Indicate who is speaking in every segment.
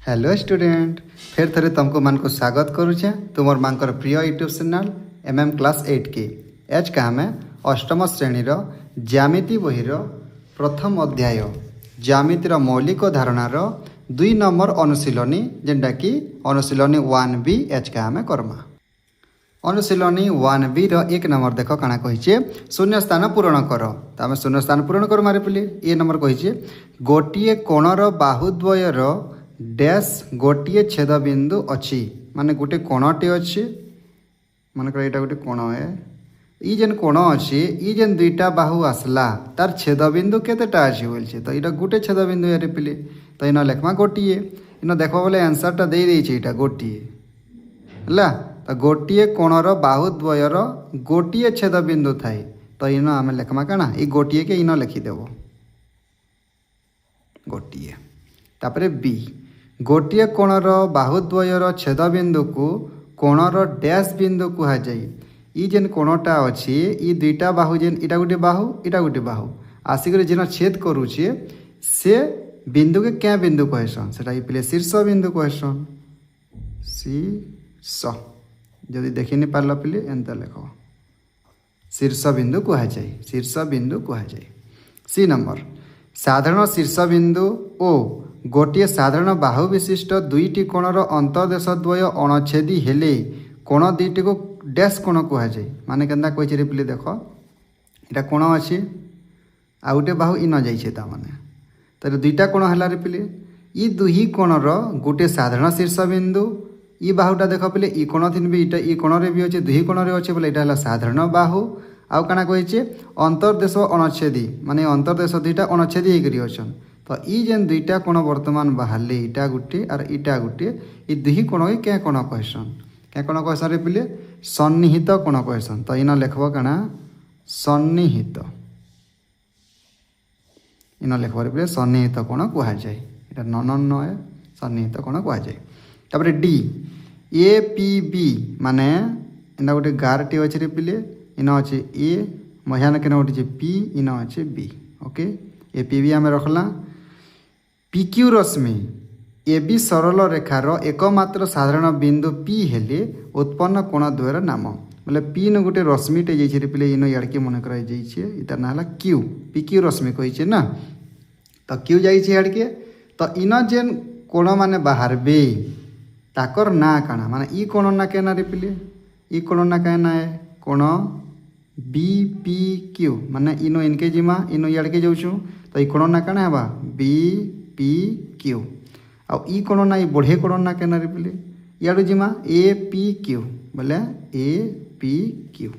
Speaker 1: Hello student, फिर थे तुमको मन को स्वागत करुचे तुमर मांकर प्रिय यूट्यूब चैनल एमएम क्लास 8 के। आज का आम अष्टम श्रेणीर ज्यामिति बहिर प्रथम अध्याय ज्यामितिर मौलिक धारणार 2 नंबर अनुशीलनी जेनटा कि अनुशीलनी 1B आज का आम करमा। अनुशीलनी 1B रो 1 नंबर देख काना कहिचे शून्य स्थान पूरण कर। तो आम शून्य स्थान पूरण कर मारे पिले ए नंबर कहिचे गोटिए कोणर बाहुद्वयर डैश गोटे छेदबिंदु अच्छी माने गोटे कोणटे अच्छी मानकर यहाँ गोटे कोण है ई जेन कोण अच्छी ई जेन दुईटा बाहु आसला तार छेदबिंदु केतेटा अच्छी बोलছে तो यहाँ गोटे छेदबिंदु यार पिले तो इन लेखमा गोटे इन देख बोले आंसरटा दे देछे एटा गोटे हला तो गोटे कोणर बाहुद्वयर गोटे छेदबिंदु थाए तो इन आम लेखमा काना ई गोटे के इन लिखिदेव गोटे तापरे बी गोटे कोणर बाहुद्वयर छेदबिंदु को कोणर डैश बिंदु कह जाए ई जेन कोणटा अच्छी ई दुईटा बाहु जेन इटा गोटे बाहु आसिक जेन छेद करुचे से बिंदु के क्या बिंदु कहसन से पिले शीर्ष बिंदु कहसन शीर्ष जदि देखी नहीं पार्ल पिले एंता लेख शीर्ष बिंदु कह जाए शीर्ष बिंदु कह जाए। सी नंबर साधारण शीर्ष बिंदु ओ गोटे साधारण बाहु विशिष्ट दुईटी कोणर अंतर्देश द्वय अणछेदी हेले कोण दुईटी को डैश कोण कह जाए माने केन्ता कहिचे रे पिले देख इटा कोण अच्छी आ गोटे बाहु इन जाइए ताने तो दुईटा कोण है रे पिले ई दुही कोणर गोटे साधारण शीर्ष बिंदु ई बाहुटा देख पिले ई कोण थी भी इटा ई कोण भी अच्छे दुही कोण अच्छे बोले यहाँ साधारण बाहु आउ काना कहिचे अंतर्देश अणछेदी माने अंतर्देश दुईटा अणछेदी होकर अच्छन तो ई जेन दुईटा कोण वर्तमान बाहरले इटा गुटे और इटा गुटे ई दुही कोण के क्या कोण कहसन रे पिले सन्निहित कोण कहसन तो इन लेखब काना सन्निहित इन लेखब रे पिले सन्निहित कोण कह जाए इटा नन है सन्निहित कोण कह जाए। तापर डी ए पी बी माने इना गोटे गारटे अच्छे रे पिले इन अच्छे ए मझान के गोटे पी इन अच्छे B okay A P B आम रखला PQ रश्मि ए बी सरल रेखार एकमात्र साधारण बिंदु P हेले उत्पन्न कोण द्वयर नाम बोले P न गोटे रश्मिटे जाइए पिले इन याड़के मन कर इतार ना Q PQ रश्मि कही ना तो Q जाइए याड़के तो इन जेन कोण माने बाहर बे ताकर ना काना माने ई कोण ना क्या रे पिले ई कोण ना क्या ना है कोण BPQ माने इन इनके जिमा इन याड़के जाऊँ तो ई कोण ना काना है BPQ आ ई कोण ना ई बढ़े कोण ना क्या रे पिले याडू जिमा APQ बोले APQ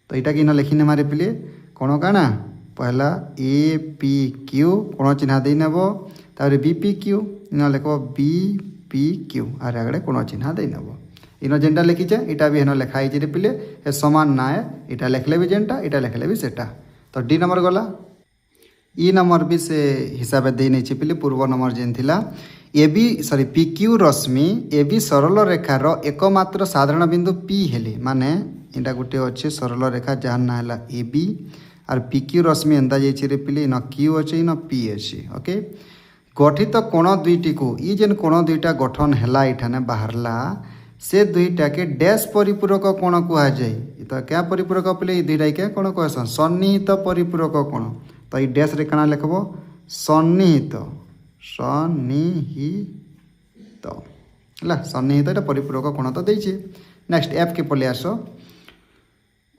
Speaker 1: तो यहाँ कि लिखिने मारे पिले कोण काना पहला APQ कोण चिन्ह दे नेब तापर BPQ इन लिख BPQ आर आगे कोण चिन्ह दे नेब इन जेनटा लिखीचे इटा भी हेन लिखाई रे पिले ए समान ना है इटा लिखले भी जेनटा इटा लिखले भी सेटा। तो डी नंबर गला ई नंबर भी से हिसाब दे नहीं पिले पूर्व नंबर जेन थिला ए बी सॉरी PQ रश्मि ए बी सरल रेखार एकमात्र साधारण बिंदु P हेले माने इटा गोटे अच्छे सरल रेखा जहाँ ना है ए बी और PQ रश्मि एंता जाइए रे पिले इन Q अच्छे इन P अच्छे ओके गठित कोण दुईटी को ई जेन कोण दुईटा गठन है इठाने बाहरला से दुईटा के डैश परिपूरक कोण कह जाए तो क्या परिपूरक पिले दुईटा क्या कोण कहसन सन्निहित परिपूरक कोण तो ये डैश रे काना लिखब सन्निहित सन्निहित है सन्निहित ये परिपूरक कोण तो देछे। नेक्स्ट एफ के पले आस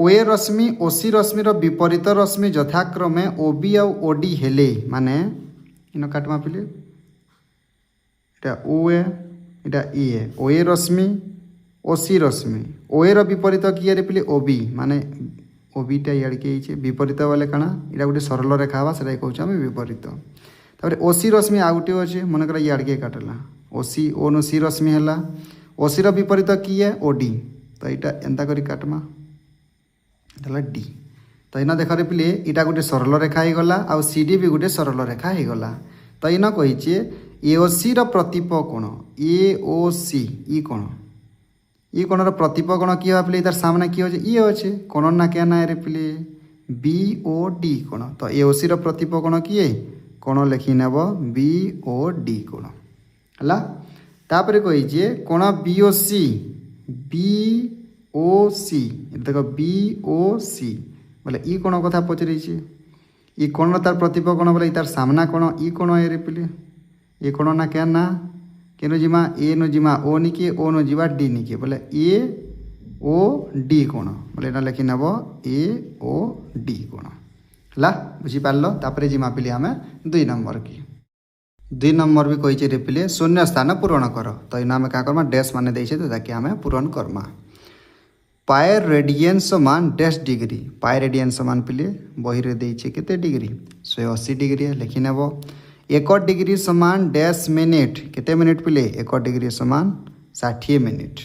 Speaker 1: ओए रश्मि ओसी रश्मिर विपरीत रश्मि यथाक्रमे ओबी आउ ओडी हेले माने इन काटमा पिले इटा ओए इटा ए ओए रश्मि ओसी रश्मि ओएर विपरीत किए रे पिले ओबी माने ओबीटा याड़के विपरीत बोले काना इटा गोटे सरल रेखा हवा से कहूँ आम विपरीत तापर ओसी रश्मि आ गोटे अच्छे मन कर याड़के काटला ओसी ओ नु सी रश्मि है ओसीर विपरीत किए ओडी तो यहाँ एंता करी काटमा डी तो इन देख रे पिले इटा गोटे सरल रेखा हो गला आ CD भी गोटे सरल रेखा हो गला तो इन कही AOC प्रतीप कोण AOC ई कोण ई कोणर प्रतीप कोण किए पिले तार सामने किए अच्छे ये अच्छे कोण ना क्या ना रे पिले BOD कोण तो AOC प्रतीप कोण किए कोण लिखी नेब BOD कोण है तापर कही कोण बीओसी बीओसी देख बीओसी बोले ई कोण कथा पचर ई कोण तार प्रतिप कोण बोले तार सामना कोण ई कोण ए पिले ये कोण ना क्या ना केनो जिमा ए नो जिमा ओ निके ओ नो जीवा डी निके बोले ए ओ डी कोण बोले ना लिखि नब ए ओ डी कोण है बुझीपार तापर जिमा पिले आम 2 नंबर की 2 नंबर भी कही रे पिले शून्य स्थान पूरण कर तो इन आम क्या करमा डैश मान देछे तो ताकि आम पूरण करमा पाए रेडियन समान डैश डिग्री पाए रेडियन समान पिले बही रे देछे केते डिग्री 180 डिग्री लिखि नेब 1 डिग्री समान डैश मिनिट केते मिनिट पिले 1 डिग्री समान 60 मिनिट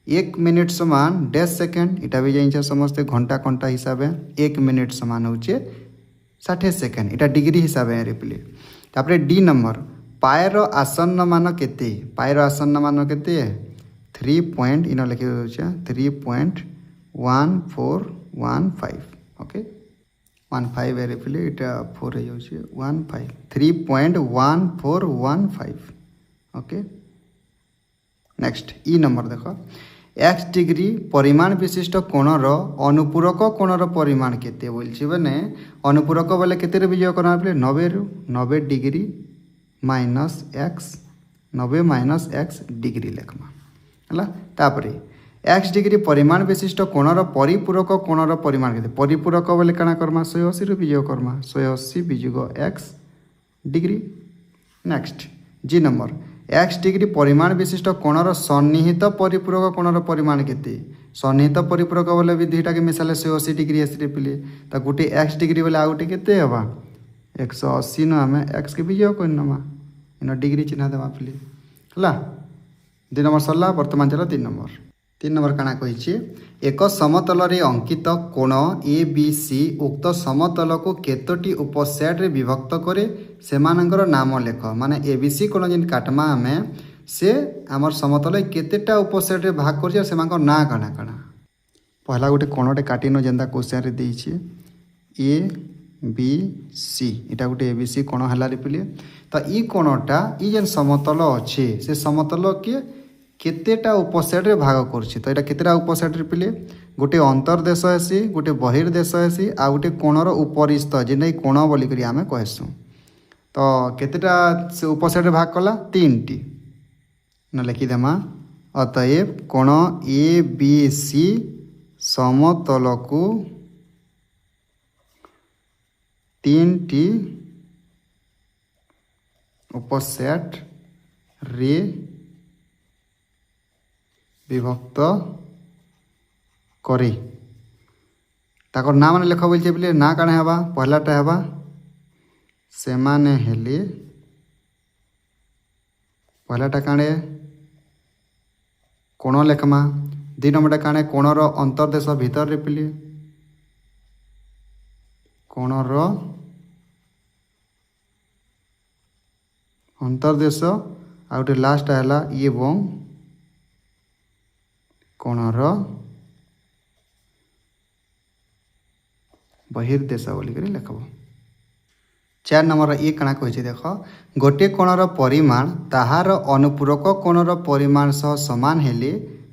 Speaker 1: 1 मिनिट समान डैश सेकेंड इटा भी जाइए समस्ते घंटा घंटा हिसाब 1 मिनिट समान होचे 60 सेकेंड इटा डिग्री हिसाब रे पिले तापर डी नंबर पाएर आसन्न मान केते पाएर आसन्न मान केते 3 पॉइंट इन लिखि होचे 3.1415 ओके 15 रे पिले इटा 4 हो जाउचे 15 3.1415 ओके नेक्स्ट ई नंबर देखो एक्स डिग्री परिमाण विशिष्ट कोणर अनुपूरक कोणर परिमाण केते बोलछि बने अनुपूरक बोले केते विजय करना पड़े 90 degree minus x 90 minus x degree लेखमा है तापर एक्स डिग्री परिमाण विशिष्ट कोणर परिपूरक कोणर परिमाण केते परिपूरक बोले काना करमा 180 रु विजय करमा 180 विजुग एक्स डिग्री नेक्स्ट जी नंबर एक्स डिग्री परिमाण विशिष्ट कोणर सन्निहित परिपूरक कोणर परिमाण केते सन्निहित परिपूरक बोले भी दुईटा के मिसाले 180 डिग्री आसरे पिले तो गोटे एक्स डिग्री बोले आ गोटे केते हवा 180 न आम एक्स के विजय करनमा इन डिग्री चिन्ह देवा पिले है 2 नंबर सरला वर्तमान चला 3 नंबर काना कही एक समतल रे अंकित कोण ए बी सी उक्त समतल को केतोटी उपसेट रे विभक्त करे सेमानंकर नाम लेख माने ए बी सी कोण जिन काटमा आमे से आमर समतल केतेटा उपसेट रे भाग कर सेमानकर ना काना काना पहला गोटे कोणटे काटिनो जेंदा क्वेश्चन रे देइछि ए बी सी इटा गोटे ए बी सी कोण हला रे पिले तो ई कोणटा ई जेन समतल अछि से समतल के केतेटा उपसेट रे भाग करछि तो एटा केतेटा उपसेट रे पिले गोटे अंतर्देश आसी गोटे बहिर्देश आसी आ गोटे कोणर उपरिस्थ जेने कोण बोली करी आमे कहसु तो केतेटा से उपसेट रे भाग कला 3टी न लिखि देमा अतएव कोण ए बी सी समतल को 3टी उपसेट रे विभक्त करे ताकर ना माने लेख बोलछे बोले ना काने हवा पहलाटा हवा से माने हेले पहलाटा काने कोण लेखमा 2 नंबरटा काने कोणर अंतर्देश भीतर रे पिले कोणर अंतर्देश आ गोटे लास्ट है एवं कोणर बहिर्देश बोलिक लिखब 4 नंबर ये काना कही देख गोटे कोणर परिमाण ताहार अनुपूरक कोणर परिमाण सह समान हेले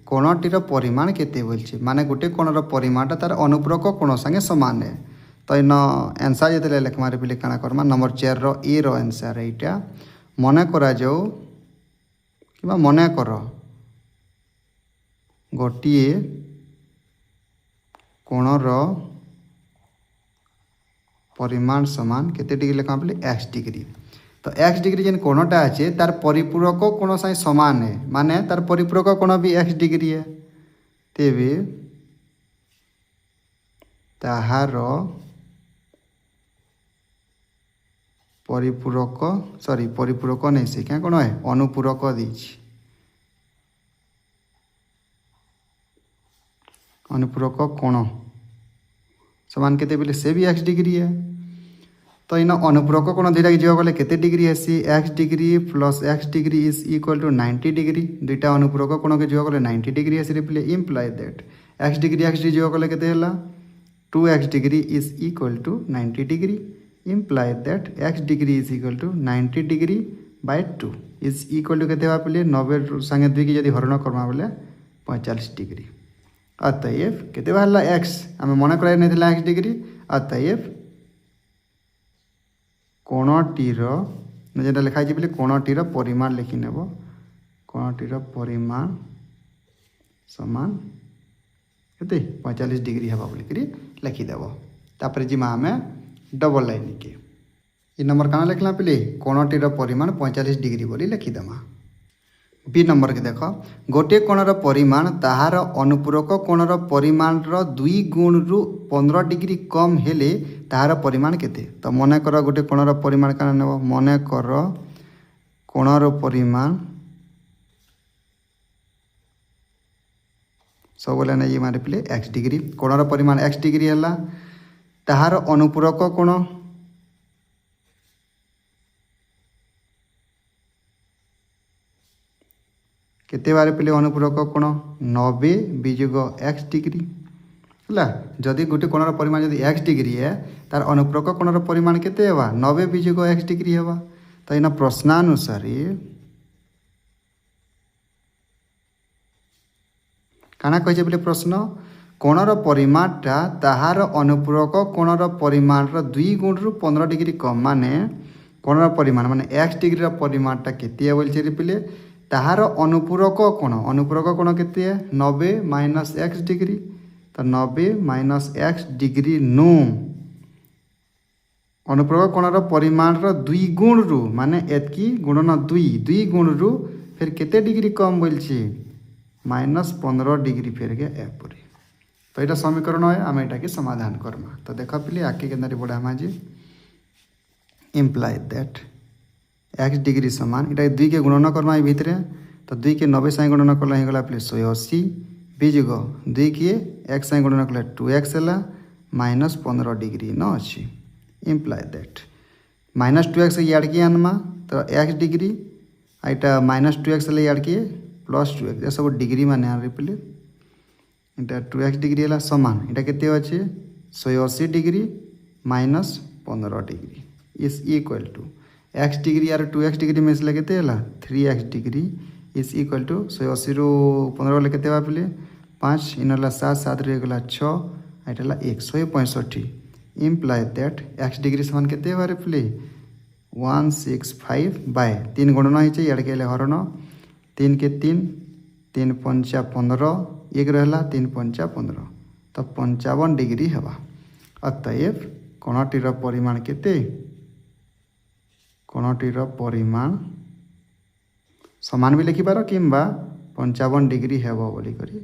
Speaker 1: कोणटीर परिमाण केते बोलछे माने गोटे कोणर परिमाणटा तार अनुपूरक कोण संगे समान है तो इन आंसर जेते लेखमा रे बिले काना करमा नंबर 4 रो ए रो आंसर एटा मने करा जाऊ कि मने कर गोटिए कोणर परिमाण समान केते डिग्री लेखा बोले एक्स डिग्री तो एक्स डिग्री जेन कोणटा अच्छे तार परिपूरक कोण साई समान है माने तार परिपूरक कोण भी एक्स डिग्री है तेबे ताहार परिपूरक परिपूरक नहीं से क्या कोण है अनुपूरक देछि अनुपूरक कोण समान केते बोले से भी एक्स डिग्री है तो इन अनुपूरक कोण दुईटा जो गले केते डिग्री आसी X degree plus X degree is equal to 90 degree दुईटा अनुपूरक कोण के जो गले 90 डिग्री आसी रिप्ले इम्प्लाई दैट एक्स डिग्री जो गले केते हला 2x degree is equal to 90 degree imply that x degree is equal to 90 degree by 2 is equal to के पे 90 संगे 2 की जब हरण करमा बोले 45 डिग्री। अतएव के बाहर एक्स आम मन कर एक्स डिग्री। अतएव कोणटीर जेटा लिखाई बोले कोणटीर परिमाण लिखिनेब कोणटीर परिमाण समान के 45 डिग्री हवा बोलिक लिखिदेव। तापर जिमा आम डबल लाइन के इ नंबर काना लिखला पे कोणटीर परिमाण 45 डिग्री बोली लिखिदेमा। बी नंबर के देख गोटे कोणर परिमाण ताहार अनुपूरक कोणर परिमाण 2 गुण रु 15 डिग्री कम हेले ताहार परिमाण केते। तो मन कर गोटे कोणर परिमाण काना नेब मन कर कोणर परिमाण सब बोले ना ये मारे पे एक्स डिग्री कोणर परिमाण एक्स डिग्री है ताहार अनुपूरक कोण केते बारे पे अनुपूरक कोण 90 वियोग एक्स डिग्री है। जदि गोटे कोणर परिमाण जदि एक्स डिग्री है तार अनुपूरक कोणर परिमाण केते हेबा 90 वियोग एक्स डिग्री हेबा। तो इन प्रश्नानुसार काना कहे बोले प्रश्न कोणर परिमाणटा ताहार अनुपूरक कोणर परिमाण 2 गुण रु 15 डिग्री कम माने कोणर परिमाण माने एक्स डिग्री परिमाणटा केते बोलछे पे ताहार अनुपूरक कोण केते 90 माइनस एक्स डिग्री। तो 90 माइनस एक्स डिग्री नु अनुपूरक कोणर परिमाण 2 गुण रु माने एतकी गुणन 2 गुण रु फिर केते डिग्री कम बोलछे -15 डिग्री फेर के एपरी। तो यहाँ समीकरण है आम यहाँ के समाधान करमा। तो देख पे आगे के बढ़ामा जे इम्प्लाइ दैट एक्स डिग्री समान यहाँ 2 के गुणन करमा भितर। तो 2 के 90 साई गुणन कला होगा पे 180 बीजुग 2 के एक्स साई गुणन कला 2x है -15 डिग्री न अच्छी इम्प्लाइ दैट -2x याड के आनमा। तो एक्स डिग्री यहाँ -2x याड के +2x ये सब डिग्री मान पे इटा 2x डिग्री है समान इटा केते अच्छे 180 degree -15 degree is equal to X degree यार 2x डिग्री मिसले केते है 3x degree is equal to 180 रु 15 वाले केते पे 5 इन 7 7 रहीगला 6 एटा 165 इम्प्लाइ दैट एक्स डिग्री समान केते बारे पे 165 बाय 3 गुणन होइछे याड के हरण 3 के 3 3 पंचा 15 एक रहा 3 पंचा 15 तो 55 डिग्री हवा। अतएव कोणटीर परिमाण केते कोणटीर परिमाण समान भी लिखिपार कि 55 डिग्री हेबो बोली करी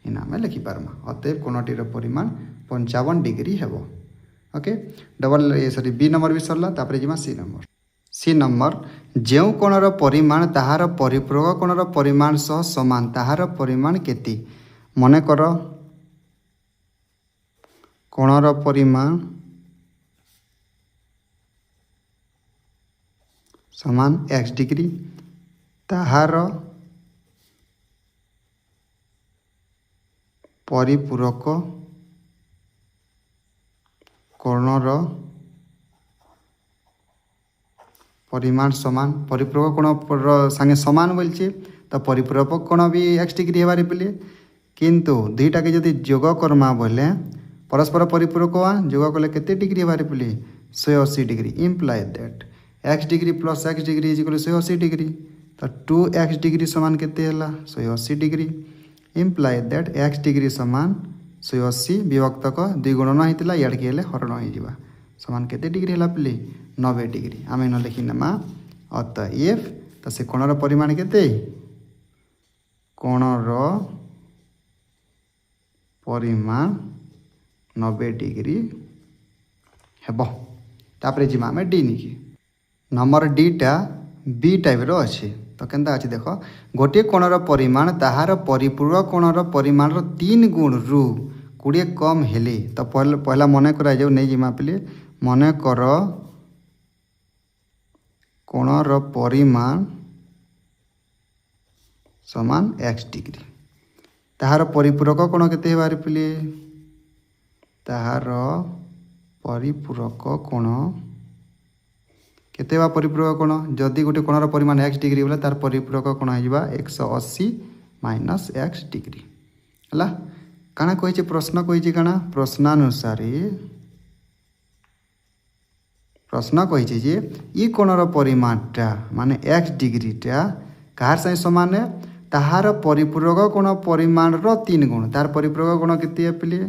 Speaker 1: इन आम लिखिपारमा। अतएव कोणटीर परिमाण 55 डिग्री हेबो। Okay double sorry B number भी सरला। तापर जिमा सी नंबर जो कोणर परिमाण ताहार परिपूरक कोणर परिमाण सह समान ताहार परिमाण केते। मन कर कोणर परिमाण समान एक्स डिग्री ताहार परिपूरक कोणर परिमाण समान परिपूरक कोण संगे समान बोलचे। तो परिपूरक कोण भी एक्स डिग्री हेबार पे किंतु दुईटा के जदि जोग करमा बोले परस्पर परिपूरक जोग कले केते डिग्री हेबार पे 180 degree imply that X degree plus X degree is equal 180 degree. तो 2x डिग्री समान केते हला 180 degree imply that X degree समान 180 विभक्तक 2 गुणन होता याड के हरण हो समान केते डिग्री है पे 90 डिग्री आम इन लिखिनेमा। अतएव तो से कोणर परिमाण केते कोणर परिमाण 90 डिग्री हेबो। तापर जिमा आम डी निकी नंबर डीटा बी टाइप रो अच्छे। तो केनता अच्छे देख गोटे कोणर परिमाण ताहार परिपूरक कोणर परिमाण 3 गुण रु 20 कम हेले। तो पहला मन करा जाऊ नहीं जिमा पे मन कर कोणर परिमाण समान एक्स डिग्री ताहार परिपूरक कोण केते हेबार पे ताहार परिपूरक कोण केते बा परिपूरक कोण जदि गोटे कोणर परिमाण x डिग्री बोले तार परिपूरक कोण हो 180 माइनस x डिग्री है काना कही प्रश्न कही काना प्रश्न कही जे ई कोणर परिमाणटा माने x डिग्रीटा कहार साथ समान है ताहार परिपूरक कोण परिमाण 3 गुण तार परिपूरक कोण केते पिले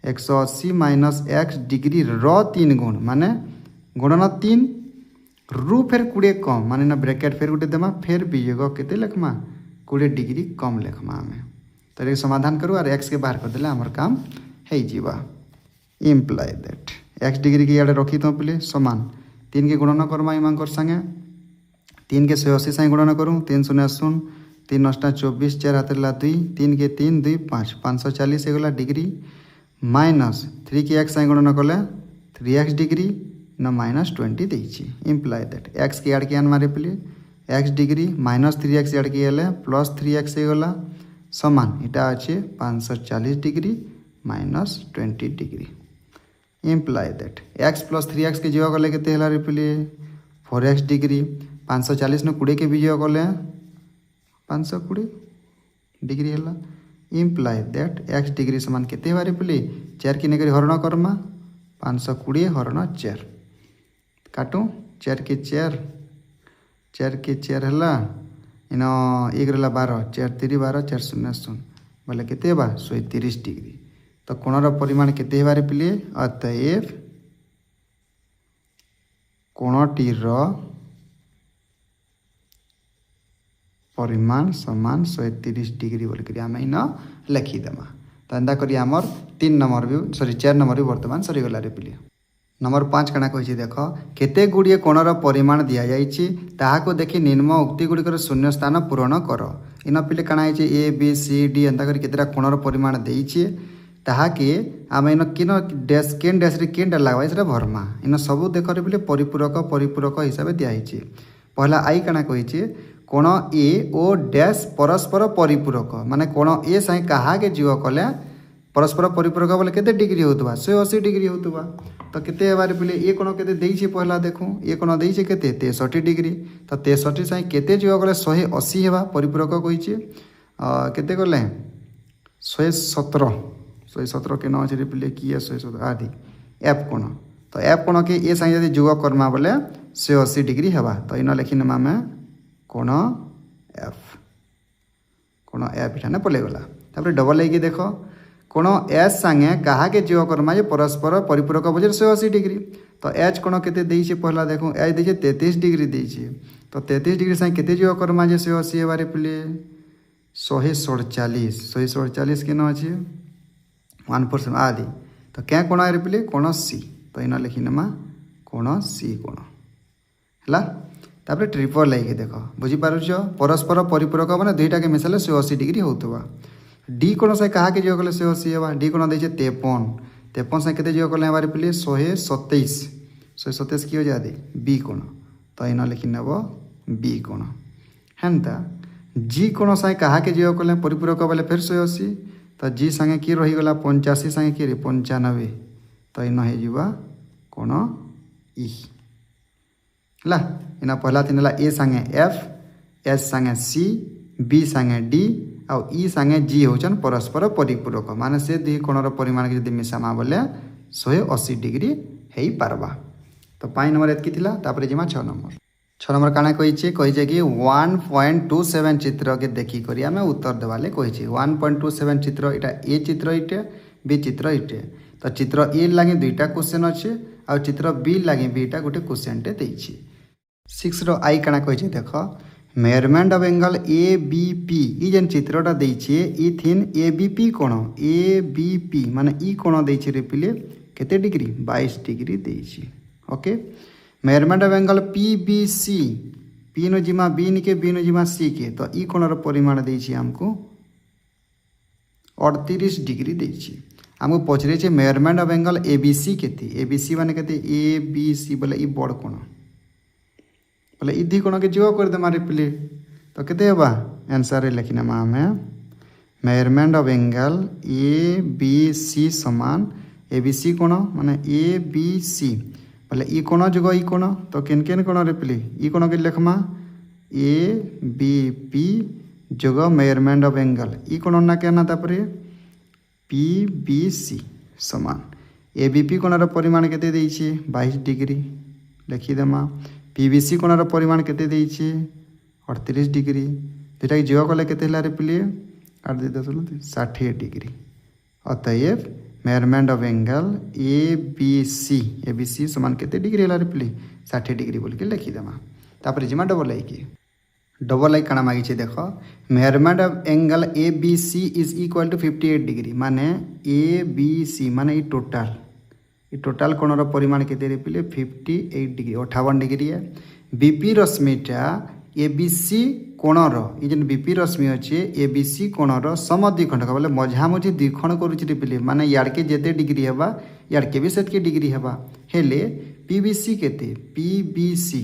Speaker 1: 180 माइनस x डिग्री 3 गुण माने गुणन 3 रु फेर 20 कम माने ना ब्रैकेट फेर गुटे देमा फेर वियोग केते लिखमा 20 डिग्री कम लिखमा हमें तो ये समाधान करूँ और x के बाहर कर देले हमर काम है जीवा इम्प्लाई दैट x डिग्री के इे रखी तो पे समान 3 के गुणन करमा इमांकर संगे 3 के 180 संगे गुणन करूँ 3 शून्य 0 3 9 24 4 हाथ 2 3 के 3 2 5 540 गला डिग्री माइनस 3 के x संगे गुणन कले 3x डिग्री न माइनस 20 देछि इम्प्लाई दैट x के आड़ के आन मारे पे x डिग्री माइनस 3x आड़ के प्लस 3x गला समान इटा अच्छे 540 degree minus 20 degree imply that x plus 3x के जीव गले के रिपिले 4x डिग्री 540 न 20 के भी जीव गले 520 डिग्री है इम्प्लाई दैट x डिग्री समान केते बारे पिले 4 की नेकरी हरण करमा 520 हरण 4 काटू 4 के 4 है इन 1 रहा 12 4 3 12 4 शून्य 0 बोले केते बा 130 डिग्री तो कोणर परिमाण केते बारे पिले अतएव कोणटीर परिमाण समान 130 डिग्री बोलिक आम इन लिखिदेमा तो एंता करी आमर 3 नंबर भी 4 नंबर भी बर्तमान सरीगला रे पिले नंबर 5 काना कही देख केते गुड़िए कोणर परिमाण दि जाइए ताहाको देखि निम्न उक्ति गुड़िकर शून्य स्थान पूरण कर इन पिले काना है ए बी सी डी एंता करी केतेटा कोणर परिमाण देइछे ताहाके आम इन किन डैश केन डैश रे केनटा लागबा सेटा भरमा इन सब देख रे पिले परिपूरक हिसाब दि जाइए पहला आई काना कही कोण ए ओ डैश परस्पर परिपूरक माने कोण ए साई कहा के जीव कले परस्पर परिपूरक बोले केते डिग्री होतबा 180 डिग्री होतबा तो केते बारे पिले ए कोण केते देइछे पहला देखू ए कोण देइछे केते 63 डिग्री तो 63 साई केते जीव कले 180 हेबा परिपूरक कहिछे केते कले 117 के न अछि पिले की 117 आदि एफ कोण तो एफ कोण के ए साई यदि जोग करमा बोले 180 डिग्री हेबा तो इन लिखिनमा में कोण एफ इठाने पलेगला तापर डबल आई देख कोण एच संगे कहा के जीव करमा जे परस्पर परिपूरक बजे 180 डिग्री तो एच कोण केते देइछे पहला देखो एच देइछे 33 डिग्री देइछे तो 33 डिग्री संगे केते जीव करमा जे 180 बारे पिले 147 के न अछि 1% आदि तो क्या कोण रे पिले कोण सी तो इन लिखिनमा कोण सी कोण हला तापर ट्रिपल लाइक देख बुझीपारुछ परस्पर परिपूरक मैंने दुईटा के मिसाले 180 डिग्री होता डी कोण से कहा के जो कले 180 हेबा डी कोण देइछे 53 से केते जो कले बारे पिले 127 की हो जादे बी कोण तो इन लिखि नेब बी कोण हेनता जी कोण से कहा के जो कले परिपूरक बोले फिर 180 तो जी संगे की रही गला 85 संगे की 95 तो इन हो जीवा कोण ई ला इन पहला तीन है ए संगे एफ एस संगे सी बी संगे डी आउ ई संगे जी होचन परस्पर परिपूरक माने से दुई कोणर परिमाण के यदि मिसामा बोले 180 डिग्री हेई पारबा तो 5 नंबर एतकी थिला तापर जिमा 6 नंबर काना कहिचे कि 1.27 चित्र के देखी करी हमें उत्तर देवाले कहिचे 1.27 चित्र इटा ए चित्र इटे बी चित्र इटे तो चित्र ए लागे दुईटा क्वेश्चन अच्छे आ चित्र बी लागे बीटा गोटे क्वेश्चन टे देइछि 6 रो आई काना कहिचे देख measurement of angle A B P ई जेन चित्रटा देइछि ई थिन ए बी पी कोण ए बी पी माने ई कोण देइछि रे पिले केते डिग्री 22 डिग्री देइछि okay measurement of angle P B C P नो जिमा बी निके बी नो जिमा सी के तो ई कोणर परिमाण देइछि हमको 38 डिग्री देइछि हमको पचरे छे measurement of angle A B C केते ए बी सी माने केते ए बी सी बोले ई बड़ कोण बोले ई दी कोण के जो कर दे मारे पिले तो केते हेबा आंसर रे लिखिना हमें measurement of angle A B C समान ए बी सी कोण माने ए बी सी बोले ई कोण जुग ई कोण तो केन केन कोण रे पिले ई कोण के लिखमा ए बी पी जुग मेजरमेंट ऑफ एंगल ई कोण ना केना तापरे पी बी सी समान ए बी पी कोणर परिमाण केते देइछे 22 डिग्री लिखिदेमा पी बी सी कोणर परिमाण केते देइछे 38 डिग्री जेटा कि जोग कले केते हला रे पिले काट दे दस 60 डिग्री अतएव measurement of angle A B C समान केते डिग्री हला रे पिले 60 डिग्री बोल के लिखिदेमा तापर जिमा डबल आई काना मागी देख measurement of angle A B C is equal to 58 degree माने ए बी सी माने ई टोटाल कोणर परिमाण केते पिले 58 डिग्री 58 डिग्री है बीपी रश्मिटा ए बी सी कोणर ये जेन बीपी रश्मि अच्छे ए बी सी कोणर समद्विखंड बोले मझामझी द्विखंड करुचे पिले माने याड़के जेते डिग्री हेबा याड़के भी सेतके डिग्री हेबा हेले पी बी सी केते पी बी सी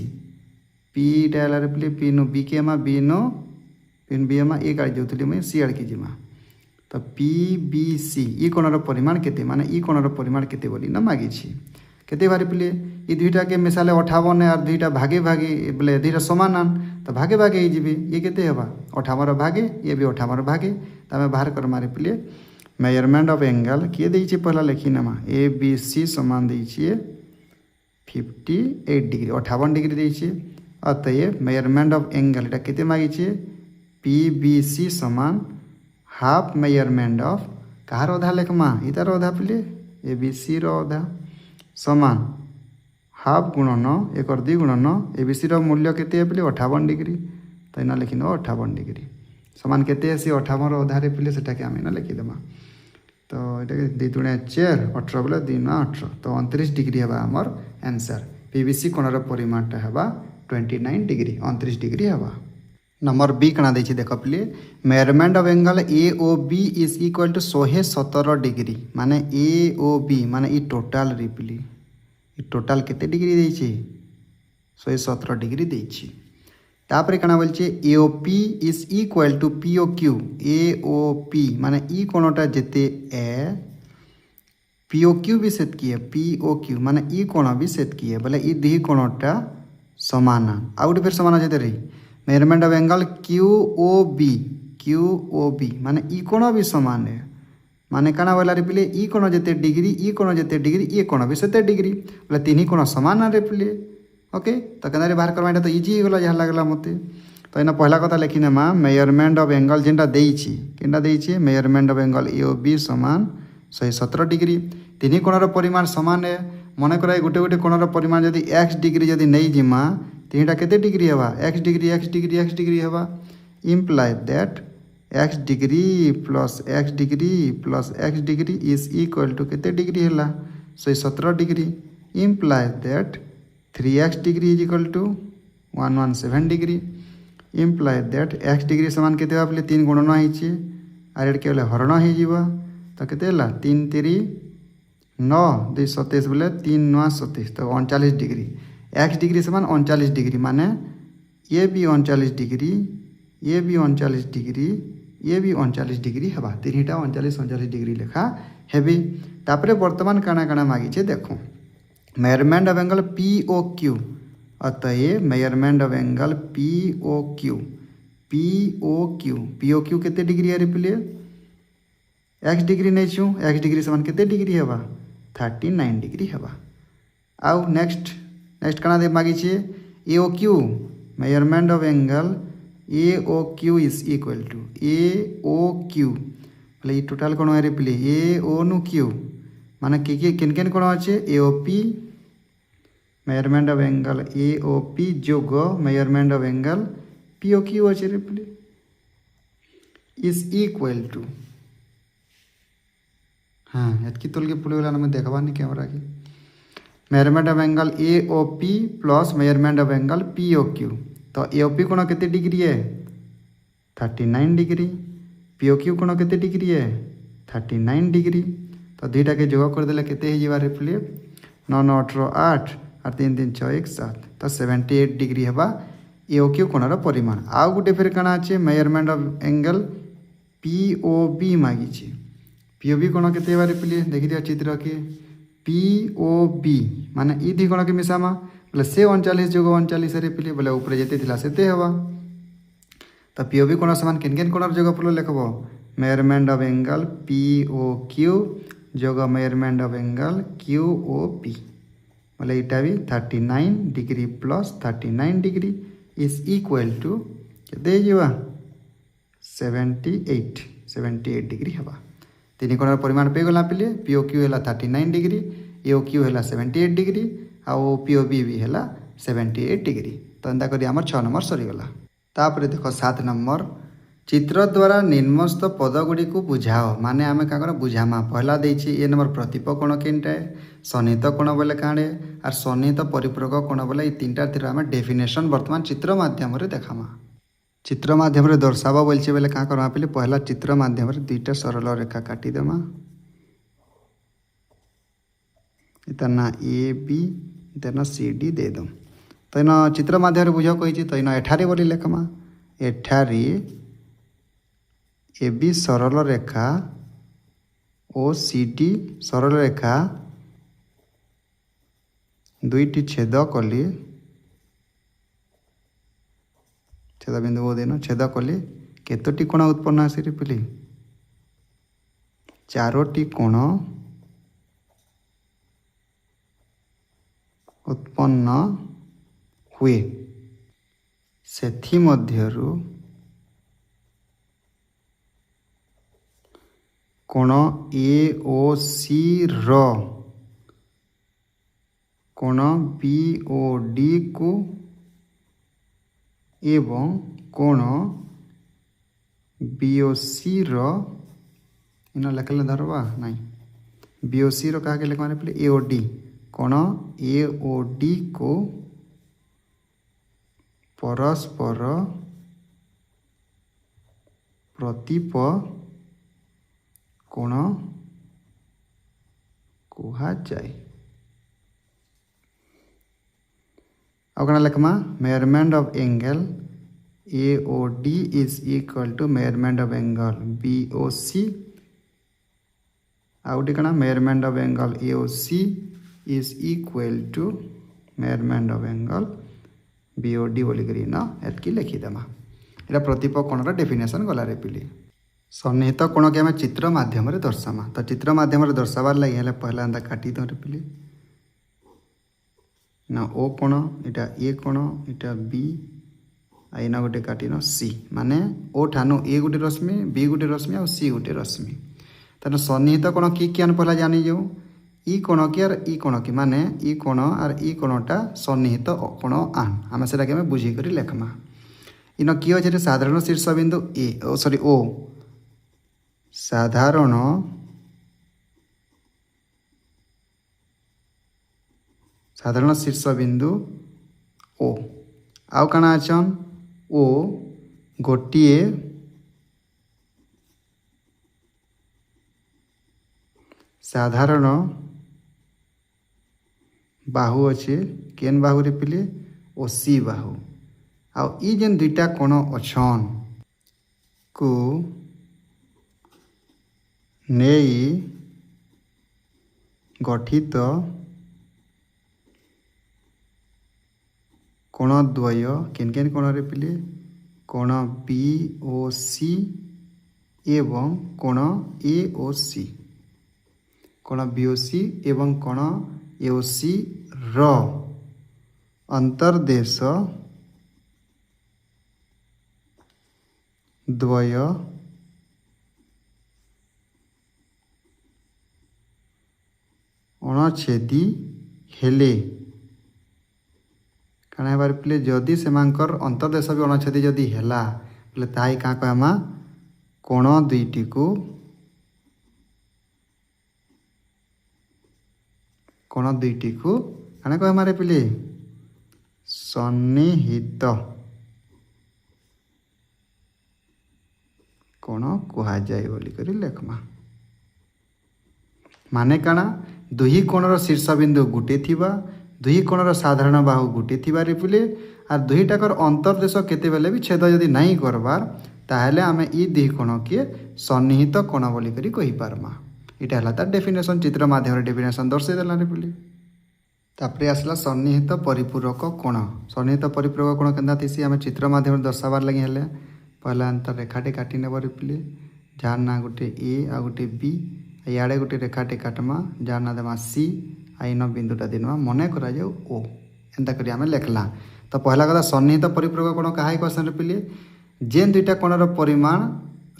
Speaker 1: पी डायलर पिले पी नो बी के बी नो पिन बी ए गाड़ी जाऊली मुझे सी आड़ के जिमा तो पी बी सी ई कोणर परिमाण केते माने ई कोणर परिमाण केते बोली ना मागी केते बारे पिले ये दुईटा के मिसाले 58 और दुईटा भागे भागे बोले दुईटा समान तो भागे भागे ही जीवे ये केते हेबा 58 भागे ये भी 58 भागे तो आम बाहर कर मारे पिले मेजरमेंट ऑफ एंगल किए देइछे पहला लिखी नमा ए बी सी समान देइछे 58 डिग्री 58 डिग्री देइछे अतएव मेजरमेंट ऑफ एंगल एटा केते मागिछे पी बी सी समान हाफ मेजरमेंट ऑफ कहार अधा लेखमा इतार अधा पिले ए बी सी रो अधा समान हाफ गुणन एक और 2 गुणन ए बी सी रो मूल्य केते पिले 58 डिग्री तो इना लिखिन 58 डिग्री समान केते से 58 रो अधा रे पिले सेटा के हम इना लिखि देमा तो एटा के 2 दुणे 4 18 बोले 2 9 18 तो 29 डिग्री हेबा हमर आंसर पीवीसी कोणर परिमाणटा हेबा 29 डिग्री 29 डिग्री हेबा नंबर बी कणा देछि देख पिले measurement of angle A O B is equal to 117 degree माने ए ओ बी माने ई टोटल रे पिले ई टोटल केते डिग्री देछि 117 डिग्री देछि तापरे कणा बोलछे A O P is equal to P O Q A O P माने ई कोणटा जेते ए पी ओ क्यू भी सेट किए पी ओ क्यू माने ई कोण भी सेट किए बोले ई दी कोणटा समान आउट फिर समान जेते रही measurement of angle Q O B माने ई कोण भी समान है माने काना बोला रे पिले ई कोण जेते डिग्री ई कोण जेते डिग्री ये कोण भी सेते डिग्री बोले तीन ही कोण समान रे पिले ओके तो केना रे बाहर करवाइटा तो इजी गला जहा लागला मते तो इना पहला कथा लिखिने मा मेजरमेंट ऑफ एंगल जेंटा देइछि केनटा देइछि measurement of angle A O B समान 117 डिग्री तीन ही कोणर परिमाण समान है मन कराई गोटे गोटे कोणर परिमाण जदि x डिग्री जदि नहीं जिमा तीनटा केते डिग्री हेबा x डिग्री हेबा imply that x degree plus x degree is equal to केते डिग्री हैला 117 degree imply that 3x degree is equal to 117 degree imply that x degree समान केते आपले 3 गुणन होइछे आर एड के बोले हरण हो जिवो तो केते हैला 3 3 9 2 27 बोले 3 9 27 तो 39 डिग्री x डिग्री समान 39 डिग्री माने ये भी 39 डिग्री ये भी 39 डिग्री ये भी 39 डिग्री हेबा तीनटा 39 डिग्री लेखा हेबी तापरे वर्तमान काना काना मागी छे देखो measurement of angle P O Q अतएव measurement of angle P O Q केते डिग्री है रे पिले x डिग्री नहीं छु x डिग्री समान केते डिग्री हेबा 39 डिग्री हेबा आउ नेक्स्ट काना दे मागी छे A O Q measurement of angle A O Q is equal to A O Q बोले टोटाल कोण है रे पिले ए ओ नु क्यू माने के केन केन कोण अछि A O P measurement of angle A O P जोग measurement of angle P O Q अछि रे पिले इज इक्वल टू हाँ एतकी तोल के पुले वाला में देखबानी कैमरा की measurement of angle A O P plus measurement of angle P O Q तो ए ओ पी कोण केते डिग्री है 39 डिग्री पी ओ क्यू कोण केते डिग्री है 39 डिग्री तो दुईटा के जोग कर देले केते हे जिबा रे पिले 9 9 18 8 और 3 3 6 1 7 तो 78 डिग्री हेबा ए ओ क्यू कोणर परिमाण आउ गुटे फिर काना अछि measurement of angle P O B मागी छी पी ओ बी कोण केते हेबा रे पिले देखि दिया चित्र के पी ओ बी माने ई दुई कोण के मिसामा बोले से 39 जोग 39 रे पिले बोले ऊपर जेते थिला सेते हवा तो पी ओ बी कोण समान केन केन कोणर जोगफल लिखबो measurement of angle P O Q जोग measurement of angle Q O P बोले इटा भी 39 degree plus 39 degree is equal to केते जीवा 78 डिग्री हवा तीन कोणर परिमाण पे गला पिले पी ओ क्यू है 39 डिग्री ए ओ क्यू है 78 डिग्री आउ पी ओ बी भी है 78 डिग्री तो एंता करी आमर 6 नंबर सरीगला तापर देख 7 नंबर चित्र द्वारा निम्नस्थ पद गुड़ी को बुझाओ माने आम क्या बुझामा पहला देछि ए नंबर प्रतिप कोण केनटा सन्निहित कोण बोले काणे आर सन्निहित परिपूरक कोण बोले तीनटा तीर आम डेफिनेशन वर्तमान चित्र माध्यम देखामा चित्र माध्यम दर्शावा बोलचे बेले क्या करमा पे पहला चित्र माध्यम दुईटा सरल रेखा काटिदेमा इतना ना ए बी इतना ना सी डी दे दम तो इन चित्र माध्यम बुझ कही तो इन एठारे बोली लेखमा एठारे ए बी सरल रेखा ओ सी डी सरल रेखा दुईटी छेद कली छेद बिंदु ओ देन छेद कले केतोटी कोण उत्पन्न आसी पिले 4टी कोण उत्पन्न हुए सेथि मध्यरु कोण ए ओ सी रो कोण बी ओ डी को एवं कोण बीओसी रो इन लिखले धरवा नहीं बीओसी रो क्या लिखा पे एओडी कोण एओडी को परस्पर प्रतिप कोण कुहा जाए आउ लिखमा measurement of angle A O D is equal to measurement of angle B O C आउटे कण measurement of angle A O C is equal to measurement of angle B O D बोलिकी न एतकी लिखिदेमा यहाँ प्रतिप कोणर डेफिनेशन गला रे पिली सन्निहित कोण के आम चित्र माध्यम दर्शामा तो चित्र माध्यम दर्शाबार लगे पहला एंता काटी दे पिली ना ओ कोण इटा ए कोण इटा बी आईना गोटे काटिन सी माने ओ ठानु ए गोटे रश्मि बी गोटे रश्मि और सी गोटे रश्मि तेना सन्निहित कोण कि कियान पहला जानी जाऊ ई कोण कि आर ई कोण कि माने ई कोण आर ई कोणटा सन्निहित कोण आन आम से बुझीकर लेखमा इन कि अच्छे साधारण शीर्ष बिंदु ए सॉरी ओ साधारण साधारण शीर्ष बिंदु ओ आउ काना अचन ओ गोटिए साधारण बाहु अच्छे केन बाहु रे पिले ओ सी बाहु आउ ई जेन दुईटा कोण अछन को नेई गठित कोण द्वय केन केन कोण रे पिले कोण बी ओ सी एवं कोण ए ओ सी कोण बी ओ सी एवं कोण ए ओ सी रो अंतर्देश द्वय अणछेदी हेले काना हेबार पिले जदि सेमांकर अंतर्देश भी अणछेदी जदि हेला बोले ताई का कहमा कोण दुईटी को काना कहमा रे पिले सन्निहित कोण कुहा जाए बोली करी लेखमा माने काना दुही कोणर शीर्ष बिंदु गुटे थिबा दुही कोणर साधारण बाहु गुटे थिबारे पिले आर दुहीटाकर अंतर्देश केते बेले भी छेद जदि नहीं करबार ताहले आमे ई दुही कोण के सन्निहित कोण बोली करी कहि पारमा इटा है तार डेफिनेशन चित्र माध्यम डेफिनेशन दर्शाईदेला रे पिले। तापर आसला सन्निहित परिपूरक कोण। सन्निहित परिपूरक कोण केन्ता थीसी आम चित्र माध्यम दर्शाबार लगे हेले पहला अंतर रेखाटे काटी नेब रे पिले जार ना गोटे ए आ गोटे बी इे गोटे रेखाटे काटमा जार ना देमा सी आईन बिंदुटा देमा मन करा जाऊ ओ एंता करी आम लेखला। तो पहला कथा सन्निहित परिपूरक कोण क्या क्वेश्चन पिले जेन दुईटा कोणर परिमाण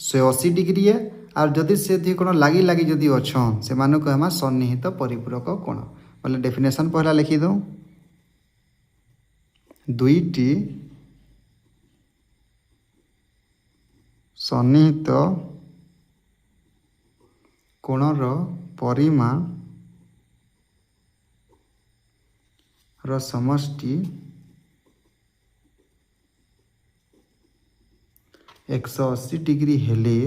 Speaker 1: 180 डिग्री है और जदि से दुई कोण लगी लगी जदि अच्छन से कहमा सन्निहित परिपूरक कोण। बोले डेफिनेशन पहला लिखी दो दुईटी सन्निहित कोणर परिमाण र समष्टि 180 डिग्री हेले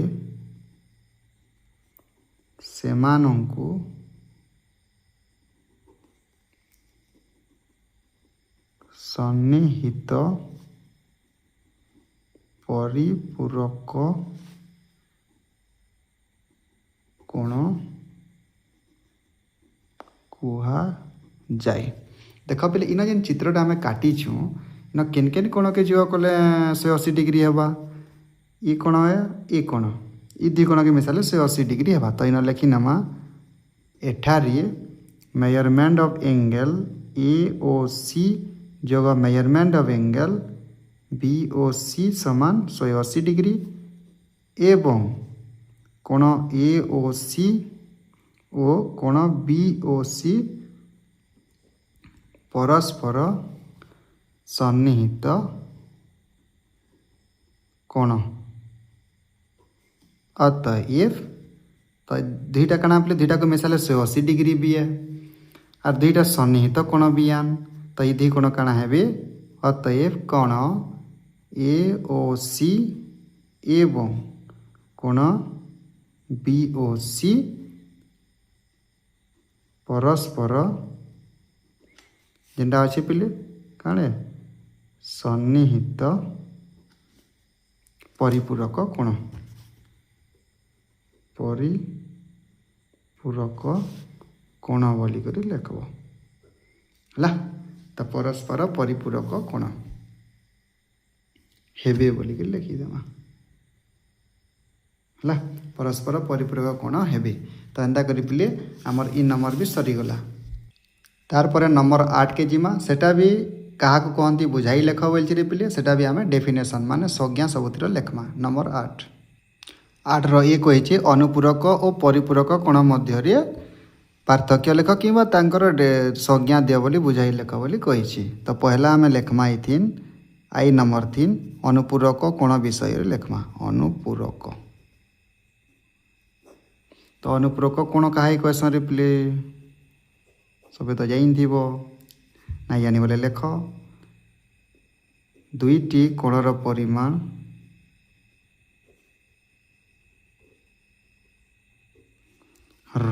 Speaker 1: सेमानंकु सन्निहित परिपूरक कोण कुहा जाए। देख पे इन जेन चित्रटा आम काटीछू इन केन केन कोण के जीव कले 180 डिग्री हेबा ई कोण है ई कोण ई दुई कोण के मिसाले 180 डिग्री हेबा। तो इन लिखी नमा एठारी मेजरमेंट ऑफ एंगल AOC जोग मेजरमेंट ऑफ एंगल BOC समान 180 डिग्री एवं कोण AOC ओ कोण BOC परस्पर सन्निहित कोण। अतएव तो दुईटा कण पे दुईटा को मिसाले 180 डिग्री भी है और दुईटा सन्निहित कोण भी आन तो ये दुई कोण कण है। अतएव कोण AOC एवं कोण BOC परस्पर जेनटा अच्छे पिले काणे सन्निहित परिपूरक कोण परिपूरक कोण बोली करी लिखब है। तो परस्पर परिपूरक कोण हेबे बोली करी लिखिदेमा है। परस्पर परिपूरक कोण हेबे। तो एंता करी पिले आमर इ नंबर भी सरीगला। तार पर नंबर 8 के जिमा सेटा भी क्या कहती बुझाई लेख बोलছি रे पिले सेटा भी आम डेफिनेशन माने संज्ञा सबुतिर लेखमा। नंबर 8 रो एक कही अनुपूरक और परिपूरक कोण मध्य पार्थक्य लेख कि संज्ञा दियो बोली बुझाई लेख बोली कही। तो पहला आम लेखमा इथिन आई नंबर 3 अनुपूरक कोण विषय लेखमा। अनुपूरक तो अनुपूरक कोण क्या क्वेश्चन रे पिले सब तो जाइन थीबो ना जानी बोले लेख दुईटी कोणर परिमाण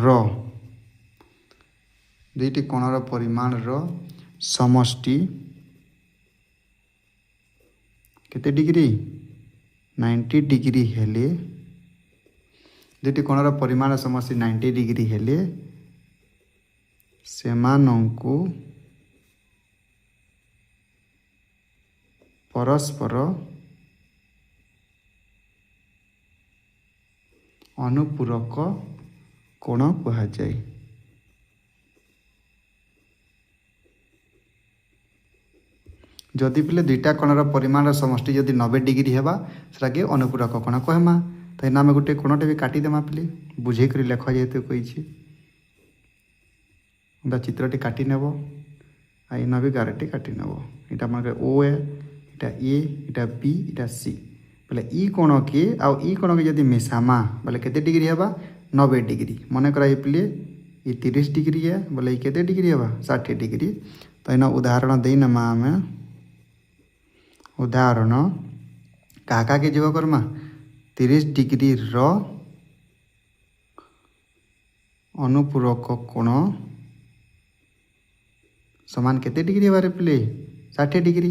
Speaker 1: र दुईटी कोणर परिमाण र समष्टि केते डिग्री 90 डिग्री हेले दुईटी कोणर परिमाण समष्टि 90 डिग्री हेले सेमानंकु परस्पर अनुपूरक कोण कहा जाए। जदि पिले दुईटा कोणर परिमाण समष्टि जदि 90 डिग्री हेबा सेटा के अनुपूरक कोण कहमा। तो इन आम गोटे कोणटे भी काटिदेमा पिले बुझे कर लेख जेहेतु कही चित्रटी काटी नेब इन भी गारटी काटी नेब। इटा मन ओ ए इटा ए इटा बी इटा सी बोले ई कोण के आउ ई कोण के जदि मिसामा बोले केते डिग्री हेबा 90 डिग्री। मन करा पिले ये 30 डिग्री है बोले ये केते डिग्री हेबा 60 डिग्री। तो इन उदाहरण दे नमा आम उदाहरण क्या के जीव करमा 30 डिग्री रो अनुपूरक कोण समान केते डिग्री हेबारे पिले 60 डिग्री।